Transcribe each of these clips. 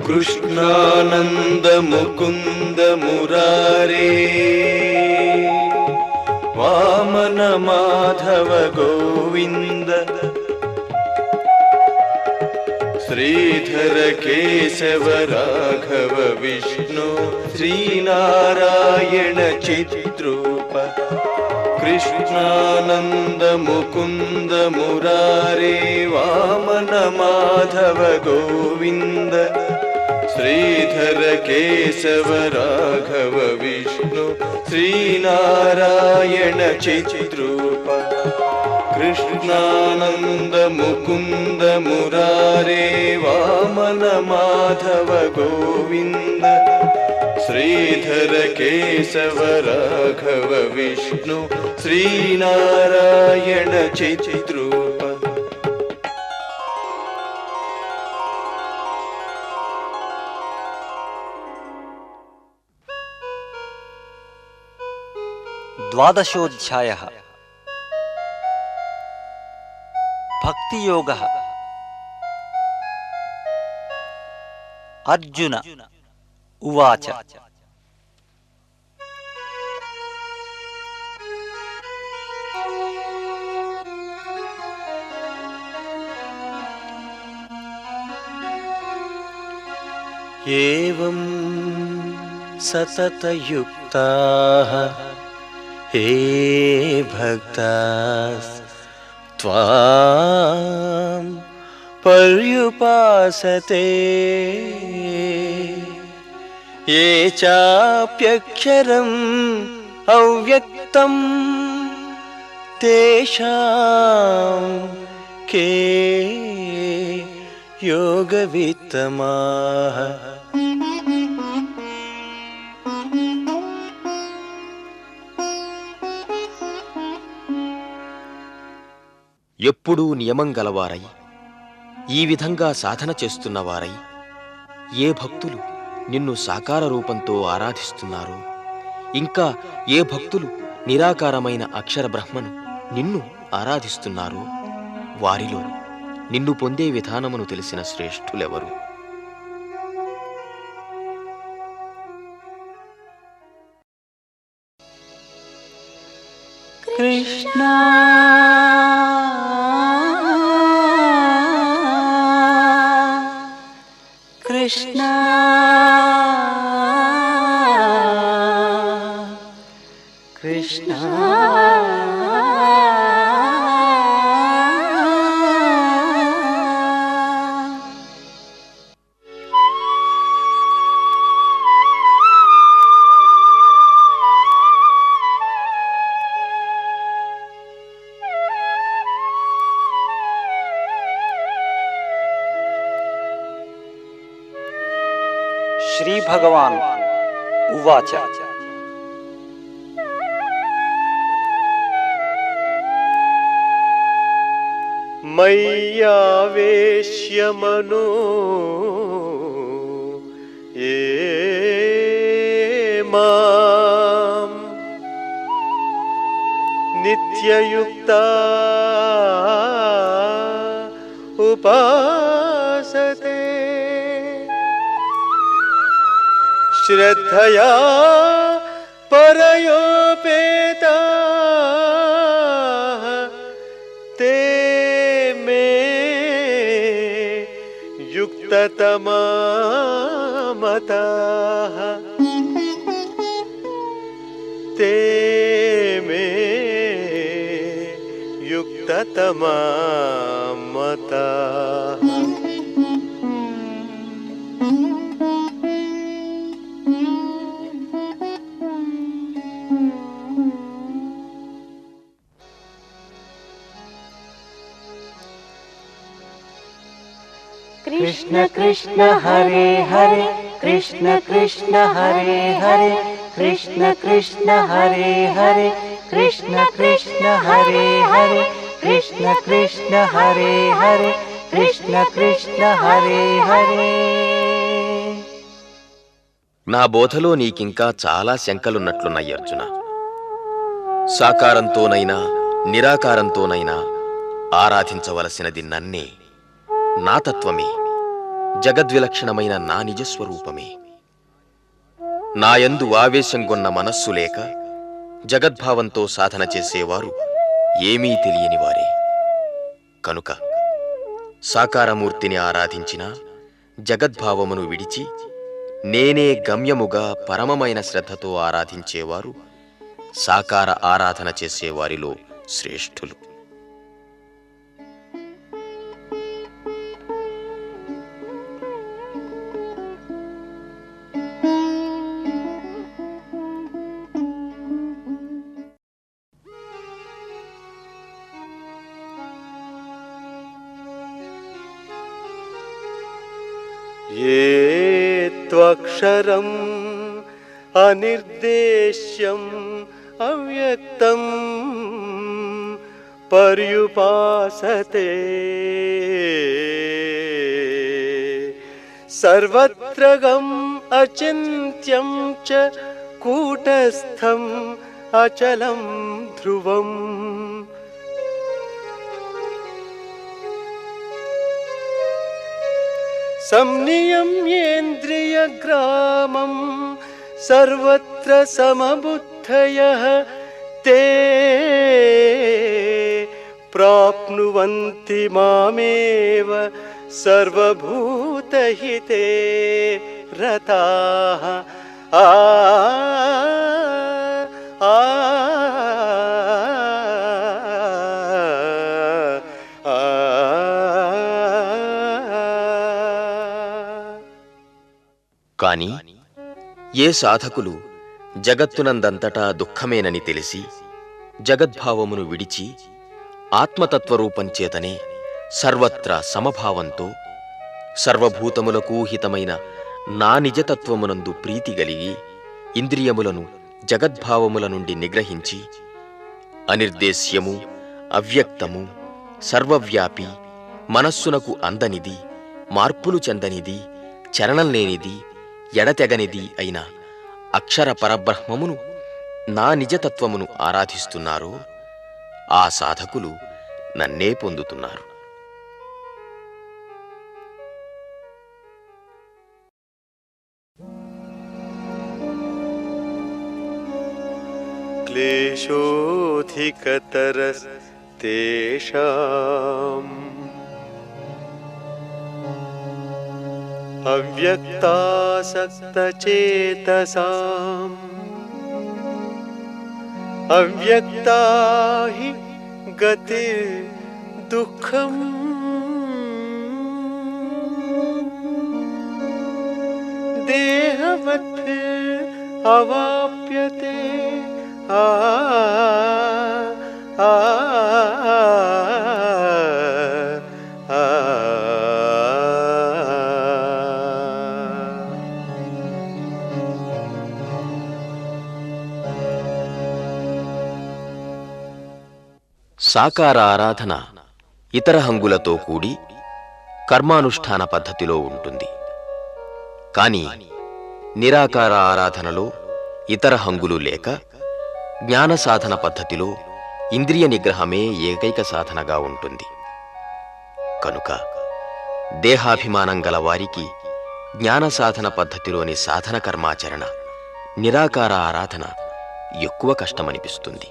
कृष्णानंद मुकुंद मुरारे वामन माधव गोविंद श्रीधर केशव राघव विष्णु श्रीनारायण चिद्रूप कृष्णानंद मुकुंद मुरारे वामन माधव गोविंद श्रीधर केशव राघव विष्णु श्रीनारायण चिद्रूप कृष्णानंद मुकुंद मुरारे वामन माधव गोविंद श्रीधर केशव राघव विष्णु श्रीनारायण चिद्रूप द्वादशोऽध्यायः भक्तियोगः। अर्जुन उवाच एवं सततयुक्ताः हे भक्तास्त्वां पर्युपासते ये चाप्यक्षरम् अव्यक्तं तेषां के योगवित्तमाः। ఎప్పుడూ నియమం గలవారై ఈ విధంగా సాధన చేస్తున్నవారై ఏ భక్తులు నిన్ను సాకార రూపంతో ఆరాధిస్తున్నారో, ఇంకా ఏ భక్తులు నిరాకారమైన అక్షర బ్రహ్మను నిన్ను ఆరాధిస్తున్నారో, వారిలో నిన్ను పొందే విధానమును తెలిసిన శ్రేష్ఠులెవరు? కృష్ణ కృష్ణ కృష్ణ श्री भगवान् उवाच मय्यावेश्य मनो ये मां नित्ययुक्ता उपासते श्रद्धया परयोपेता ते मे युक्ततमा मताः ते मे युक्ततमा मताः। कृष्ण कृष्ण हरे हरे कृष्ण कृष्ण हरे हरे कृष्ण कृष्ण हरे हरे कृष्ण कृष्ण हरे हरे कृष्ण कृष्ण हरे हरे कृष्ण कृष्ण हरे हरे। నా బోధలో నీకింకా చాలా శంకలున్నట్లున్నాయి అర్జున. సాకారంతోనైనా నిరాకారంతోనైనా ఆరాధించవలసినది నన్నే, నా తత్వమే. జగద్విలక్షణమైన నా నిజస్వరూపమే. నాయందు ఆవేశంగొన్న మనస్సు లేక జగద్భావంతో సాధన చేసేవారు ఏమీ తెలియని వారే. కనుక సాకారమూర్తిని ఆరాధించిన జగద్భావమును విడిచి నేనే గమ్యముగా పరమమైన శ్రద్ధతో ఆరాధించేవారు సాకార ఆరాధన చేసేవారిలో శ్రేష్ఠులు. ये त्वक्षरम् अनिर्देश्यम् अव्यक्तम् पर्युपासते सर्वत्रगम् अचिन्त्यं च कूटस्थम् अचलं ध्रुवम् संनियम्येन्द्रियग्रामं सर्वत्र समबुद्धयः ते प्राप्नुवन्ति मामेव सर्वभूतहिते रताः. కాని ఏ సాధకులు జగత్తునందంతటా దుఃఖమేనని తెలిసి జగద్భావమును విడిచి ఆత్మతత్వరూపంచేతనే సర్వత్రా సమభావంతో సర్వభూతములకు హితమైన నా నిజతత్వమునందు ప్రీతి గలిగి ఇంద్రియములను జగద్భావముల నుండి నిగ్రహించి అనిర్దేశ్యము అవ్యక్తము సర్వవ్యాపి మనస్సునకు అందనిది మార్పులు చెందనిది చరణం లేనిది ఎడతెగనిది అయిన అక్షర పరబ్రహ్మమును నా నిజతత్వమును ఆరాధిస్తున్నారో ఆ సాధకులు నన్నే పొందుతున్నారు. क्लेशोऽधिकतरस्तेषाम् अव्यक्तासक्तचेतसाम् अव्यक्ता हि गतिर्दुःखम् देहवद्भिरवाप्यते సాకార ఆరాధన ఇతర హంగులతో కూడి కర్మానుష్ఠాన పద్ధతిలో ఉంటుంది. కాని నిరాకార ఆరాధనలో ఇతర హంగులు లేక జ్ఞాన సాధన పద్ధతిలో ఇంద్రియ నిగ్రహమే ఏకైక సాధనగా ఉంటుంది. కనుక దేహాభిమానం గల వారికి జ్ఞాన సాధన పద్ధతిలోని సాధన కర్మాచరణ నిరాకార ఆరాధన ఎక్కువ కష్టమనిపిస్తుంది.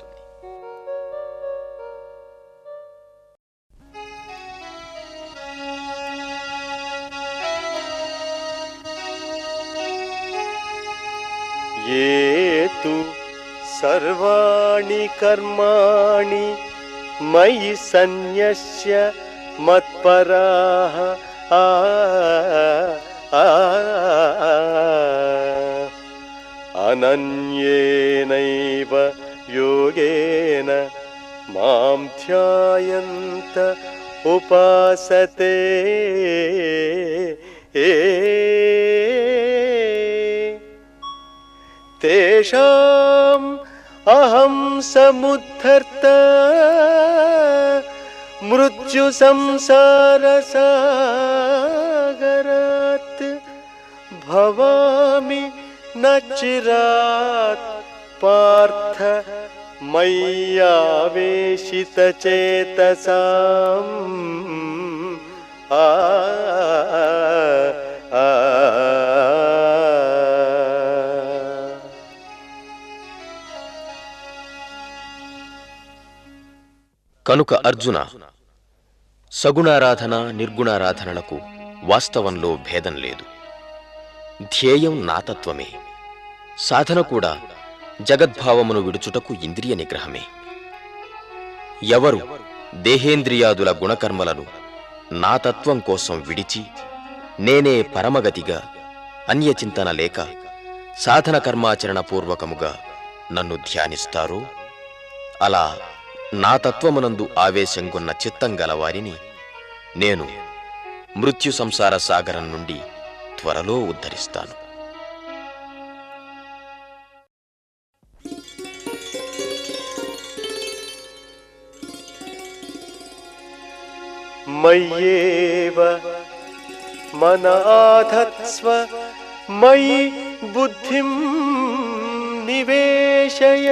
ये तु सर्वाणि कर्माणि मयि सन्न्यस्य मत्पराः अनन्येनैव योगेन मां ध्यायन्त उपासते तेषाम् अहं समुद्धर्ता मृत्युसंसारसागरात् भवामि न चिरात् पार्थ मय्यावेशितचेतसाम् ఆ ఆ కనుక అర్జున, సగుణారాధన నిర్గుణారాధనలకు వాస్తవంలో భేదం లేదు. ధ్యేయం నాతత్వమే. సాధన కూడా జగద్భావమును విడుచుటకు ఇంద్రియ నిగ్రహమే. ఎవరు దేహేంద్రియాదుల గుణకర్మలను నాతత్వం కోసం విడిచి నేనే పరమగతిగా అన్యచింతన లేక సాధన కర్మాచరణ పూర్వకముగా నన్ను ధ్యానిస్తారో, అలా నా తత్వమునందు ఆవేశం కొన్న చిత్తం గలవారిని నేను మృత్యు సంసార సాగరం నుండి త్వరలో ఉద్ధరిస్తాను. మయ్యేవ మన ఆధత్స్వ మయి బుద్ధిం నివేశయ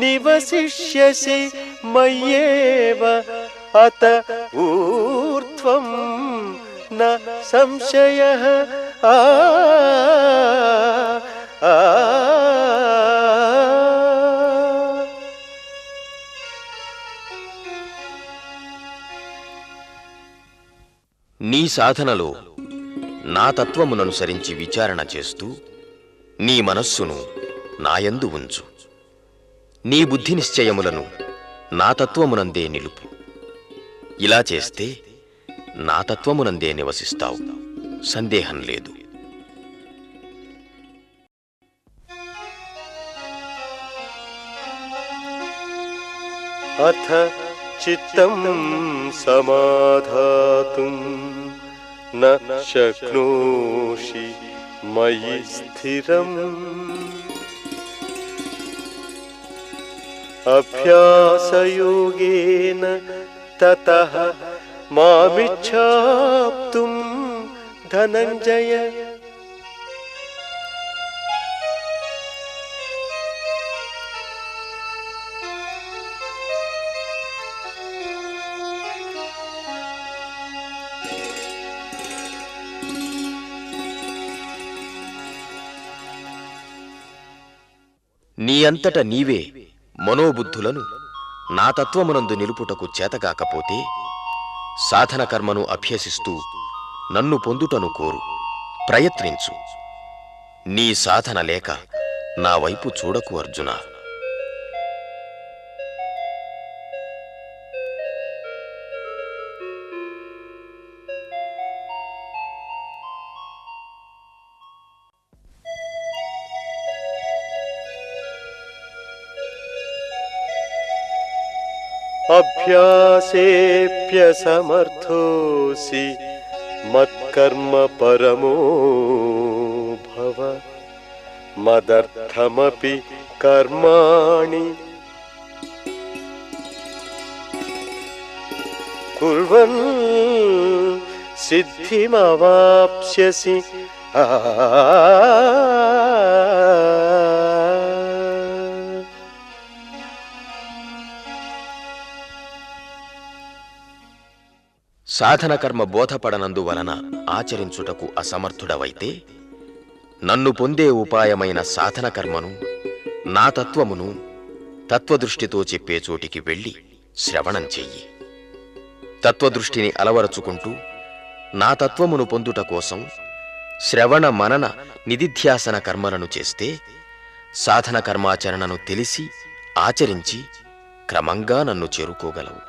నివసిష్యసి మయ్యేవ అత ఊర్ధ్వం న సంశయః. నీ సాధనలో నా తత్వముననుసరించి విచారణ చేస్తూ నీ మనస్సును నాయందు ఉంచు. నీ బుద్ధి నిశ్చయములను నా తత్వమునందే నిలుపు. ఇలా చేస్తే నా తత్వమునందే నివసిస్తావు, సందేహం లేదు. అథ చిత్తం సమాధాతుం న శక్నోషి మయి స్థిరం అభ్యాసయోగేన తతః మామిచ్ఛాప్తుం ధనంజయ. నీ అంతట నీవే మనోబుద్ధులను నా తత్వమునందు నిలుపుటకు చేతగాకపోతే సాధన కర్మను అభ్యసిస్తూ నన్ను పొందుటను కోరు, ప్రయత్నించు. నీ సాధన లేక నా వైపు చూడకు అర్జున. అభ్యాసేప్యసమర్థోసి మత్కర్మ పరమో భవ మదర్థమపి కర్మాణి కుర్వన్ సిద్ధిమవాప్స్యసి. సాధన కర్మ బోధపడనందువలన ఆచరించుటకు అసమర్థుడవైతే నన్ను పొందే ఉపాయమైన సాధన కర్మను నా తత్వమును తత్వదృష్టితో చెప్పే చోటికి వెళ్ళి శ్రవణం చెయ్యి. తత్వదృష్టిని అలవరచుకుంటూ నా తత్వమును పొందుట కోసం శ్రవణ మనన నిదిధ్యాసన కర్మలను చేస్తే సాధన కర్మాచరణను తెలిసి ఆచరించి క్రమంగా నన్ను చేరుకోగలవు.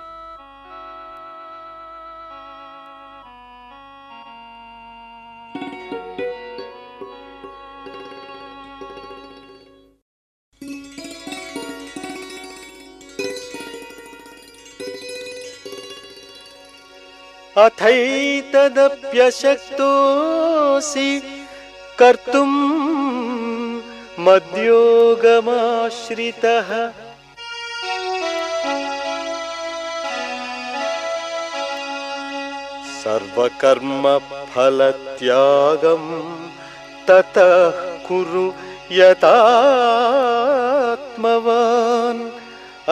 అథైతదప్యశక్తోసి కర్తుం మద్యోగమాశ్రితః. సర్వకర్మ ఫలత్యాగం తతః కురు యతాత్మవాన్. ఆ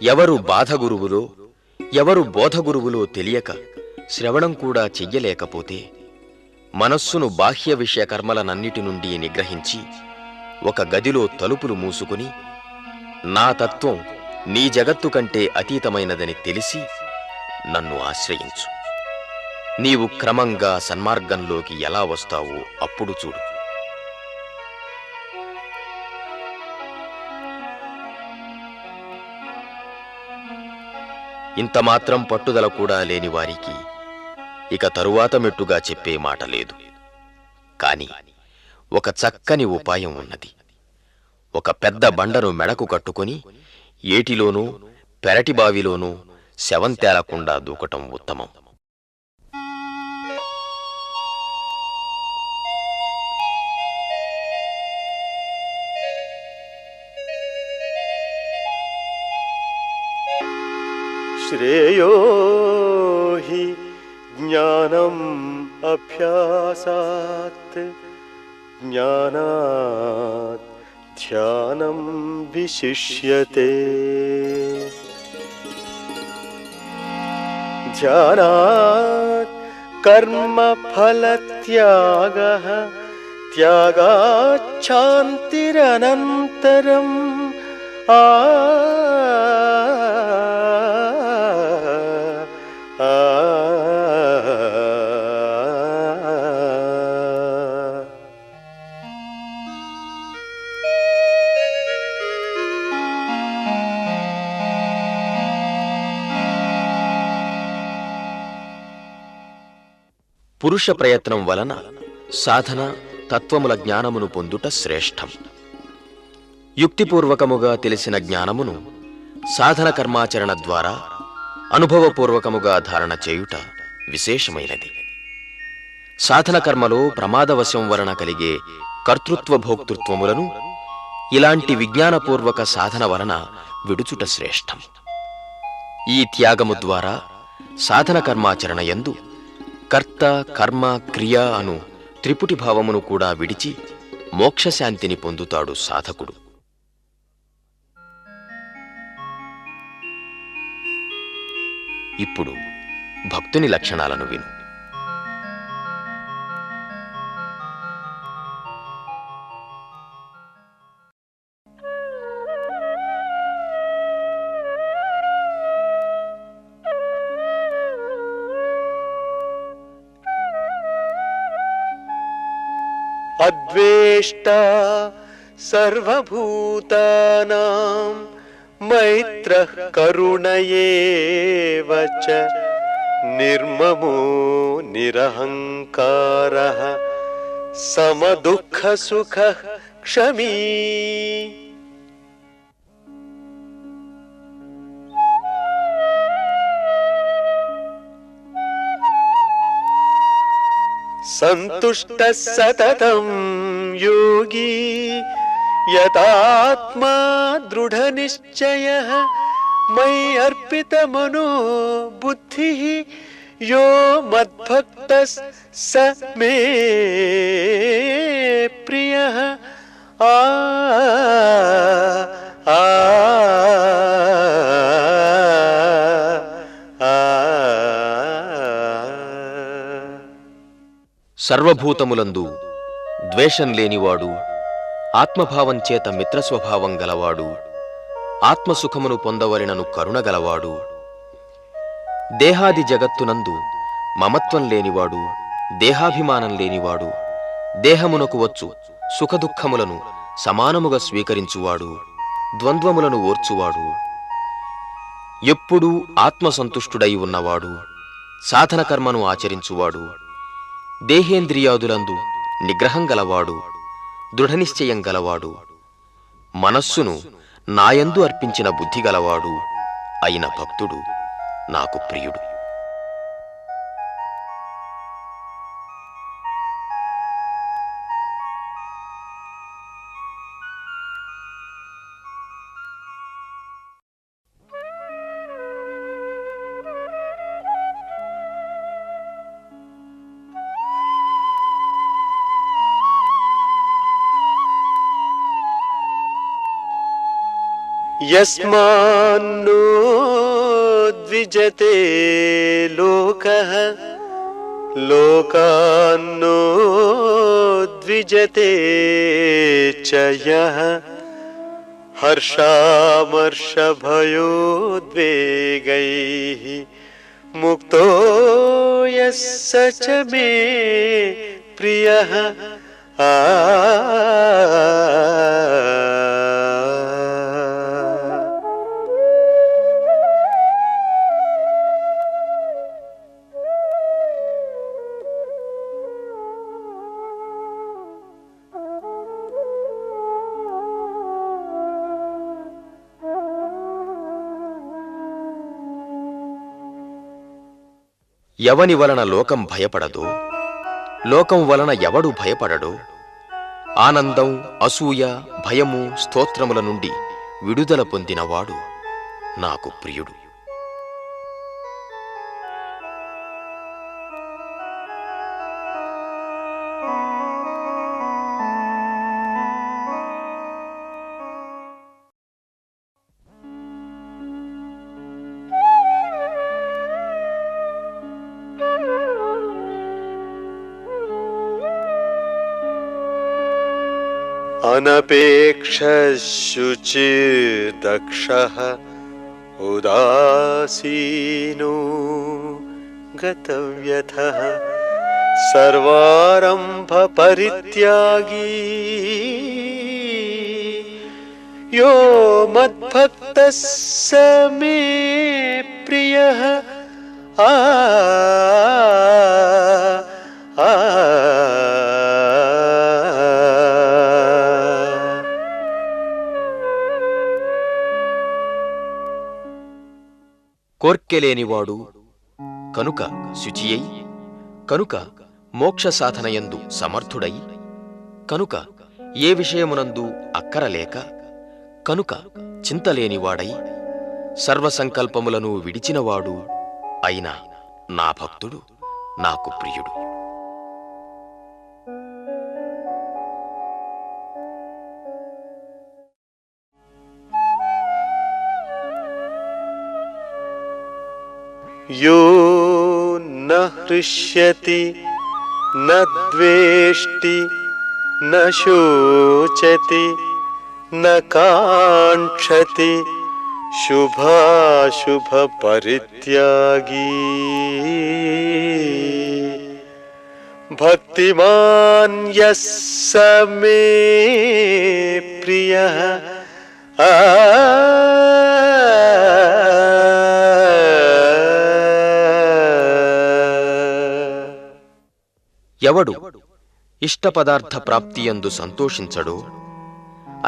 ఎవరు బాధగురువులో ఎవరు బోధగురువులో తెలియక శ్రవణం కూడా చెయ్యలేకపోతే మనస్సును బాహ్య విషయ కర్మలనన్నిటి నుండి నిగ్రహించి ఒక గదిలో తలుపులు మూసుకుని నా తత్వం నీ జగత్తు కంటే అతీతమైనదని తెలిసి నన్ను ఆశ్రయించు. నీవు క్రమంగా సన్మార్గంలోకి ఎలా వస్తావో అప్పుడు చూడు. ఇంతమాత్రం పట్టుదల కూడా లేని వారికి ఇక తరువాత మెట్టుగా చెప్పే మాట లేదు. కాని ఒక చక్కని ఉపాయం ఉన్నది. ఒక పెద్ద బండను మెడకు కట్టుకొని ఏటిలోనూ పెరటిబావిలోనూ శవం తేలకుండా దూకటం ఉత్తమం. శ్రేయో హి జ్ఞానం అభ్యాసాత్ జ్ఞానాత్ ధ్యానం విశిష్యతే. ధ్యానాత్ కర్మ ఫలత్యాగః త్యాగాత్ శాంతిరనంతరం. పురుష ప్రయత్నం వలన సాధన తత్వముల జ్ఞానమును పొందుట శ్రేష్టం. యుక్తిపూర్వకముగా తెలిసిన జ్ఞానమును సాధన కర్మాచరణ ద్వారా అనుభవపూర్వకముగా ధారణ చేయుట విశేషమైనది. సాధన కర్మలో ప్రమాదవశం వలన కలిగే కర్తృత్వ భోక్తృత్వములను ఇలాంటి విజ్ఞానపూర్వక సాధన వలన విడుచుట శ్రేష్టం. ఈ త్యాగము ద్వారా సాధన కర్మాచరణ యందు కర్త కర్మ క్రియ అను త్రిపుటి భావమును కూడా విడిచి మోక్షశాంతిని పొందుతాడు సాధకుడు. ఇప్పుడు భక్తుని లక్షణాలను విను. అద్వేష్టా సర్వభూతానాం మైత్రః కరుణ ఏవ చ నిర్మమో నిరహంకారః సమదుఃఖ సుఖః క్షమీ. సంతుష్టః సతతం యోగి యతాత్మా దృఢనిశ్చయః మయి అర్పితమనో బుద్ధిః యో మద్భక్తః స మే ప్రియః. సర్వభూతములందు ద్వేషం లేనివాడు, ఆత్మభావం చేత మిత్రస్వభావం గలవాడు, ఆత్మసుఖమును పొందవలెనను కరుణ గలవాడు, దేహాది జగత్తునందు మమత్వం లేనివాడు, దేహాభిమానం లేనివాడు, దేహమునకు వచ్చు సుఖదుఖములను సమానముగా స్వీకరించువాడు, ద్వంద్వములను ఓర్చువాడు, ఎప్పుడూ ఆత్మసంతుష్టుడై ఉన్నవాడు, సాధన కర్మను ఆచరించువాడు, దేహేంద్రియాదులందు నిగ్రహం గలవాడు, దృఢనిశ్చయం గలవాడు, మనస్సును నాయందు అర్పించిన బుద్ధి గలవాడు అయిన భక్తుడు నాకు ప్రియుడు. యస్మాన్నో ద్విజతే లోకః లోకాన్నో ద్విజతే చ యః హర్షామర్షభయోద్వేగైః ముక్తో యస్స చ మే ప్రియః. ఎవని వలన లోకం భయపడదో, లోకం వలన ఎవడు భయపడడో, ఆనందం, అసూయ, భయము, స్తోత్రముల నుండి విడుదల పొందినవాడు నాకు ప్రియుడు. అనపేక్షశుచిర్దక్షః ఉదాసీనో గతవ్యథః సర్వారంభ పరిత్యాగీ యో మద్భక్తః స మే ప్రియః. కోర్కెలేనివాడు కనుక శుచియై, కనుక మోక్ష సాధనయందు సమర్థుడై, కనుక ఏ విషయమునందు అక్కరలేక, కనుక చింతలేనివాడై, సర్వసంకల్పములను విడిచినవాడు అయిన నా భక్తుడు నాకు ప్రియుడు. యో న హృష్యతి న ద్వేష్టి న శోచతి న కాంక్షతి శుభాశుభ పరిత్యాగీ భక్తిమాన్ యస్స మే ప్రియః. ఎవడు ఇష్ట పదార్థ ప్రాప్తియందు సంతోషించడో,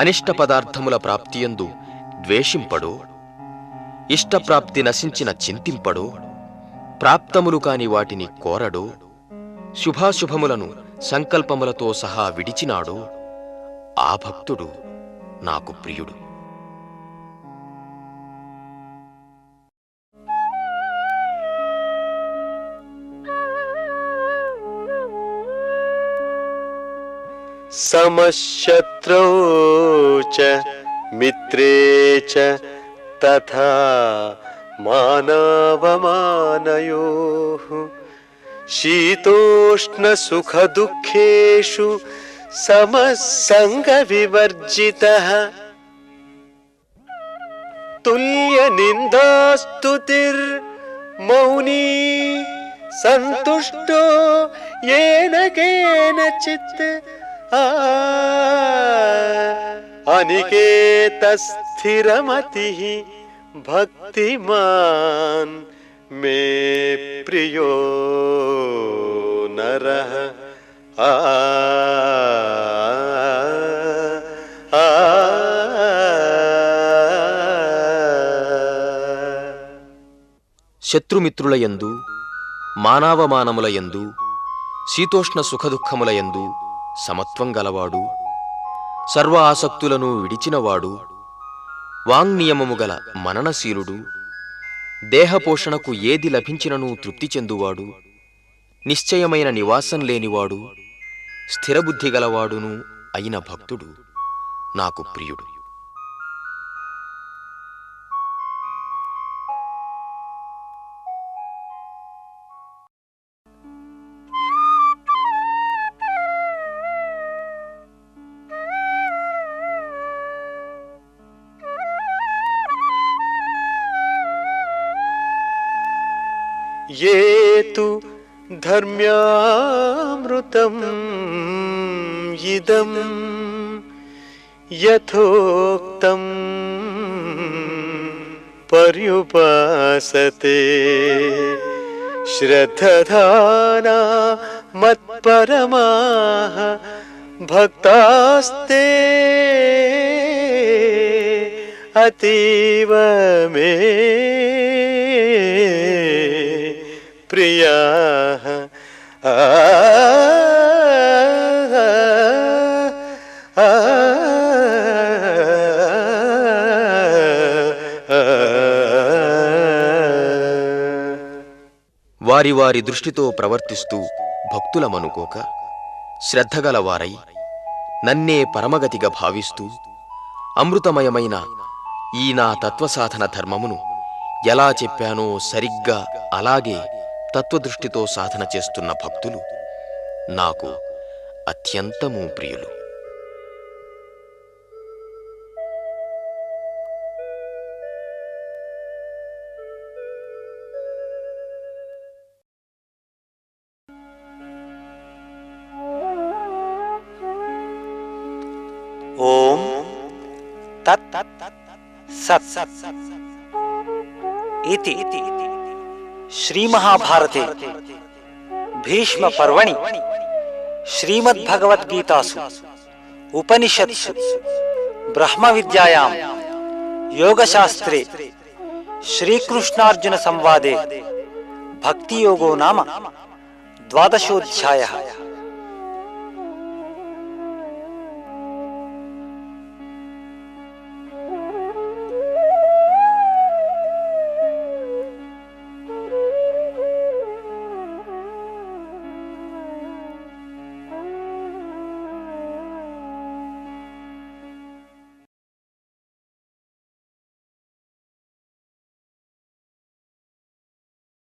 అనిష్ట పదార్థముల ప్రాప్తియందు ద్వేషింపడో, ఇష్టప్రాప్తి నశించిన చింతింపడో, ప్రాప్తములు కాని వాటిని కోరడో, శుభాశుభములను సంకల్పములతో సహా విడిచినాడో, ఆ భక్తుడు నాకు ప్రియుడు. సమశత్రౌ చ మిత్రే చ తథా మానవమానయోః శీతోష్ణ సుఖ దుఃఖేషు సమసంగ వివర్జితః తుల్య నిందాస్తుతిర్ మౌనీ సంతుష్టో ఏన కేనచిత్ అనికేత స్థిరమతిః భక్తిమాన్ మే ప్రియో నరః. శత్రుమిత్రులయందు, మానవమానములయందు, శీతోష్ణ సుఖదుఖములయందు సమత్వం గలవాడు, సర్వ ఆసక్తులను విడిచినవాడు, వాంగ్నియమము గల మననశీలుడు, దేహపోషణకు ఏది లభించినను తృప్తి చెందువాడు, నిశ్చయమైన నివాసం లేనివాడు, స్థిరబుద్ధి గలవాడును అయిన భక్తుడు నాకు ప్రియుడు. ये तु धर्म्यामृतम् इदं यथोक्तं पर्युपासते श्रद्धधाना मत्परमाः भक्तास्ते अतीव मे प्रियाः। వారి వారి దృష్టితో ప్రవర్తిస్తూ భక్తులమనుకోక శ్రద్ధగలవారై నన్నే పరమగతిగా భావిస్తూ అమృతమయమైన ఈ నా తత్వసాధన ధర్మమును ఎలా చెప్పానో సరిగ్గా అలాగే తత్వదృష్టితో సాధన చేస్తున్న భక్తులు నాకు అత్యంతము ప్రియులు. ఓం తత్ సత్ ఇతి శ్రీమహాభారతే భీష్మ పర్వణి శ్రీమద్భగవద్గీతాసు ఉపనిషత్సు బ్రహ్మ విద్యాయాం యోగశాస్త్రే శ్రీకృష్ణార్జున సంవాదే భక్తియోగో నామ 12ోऽధ్యాయः।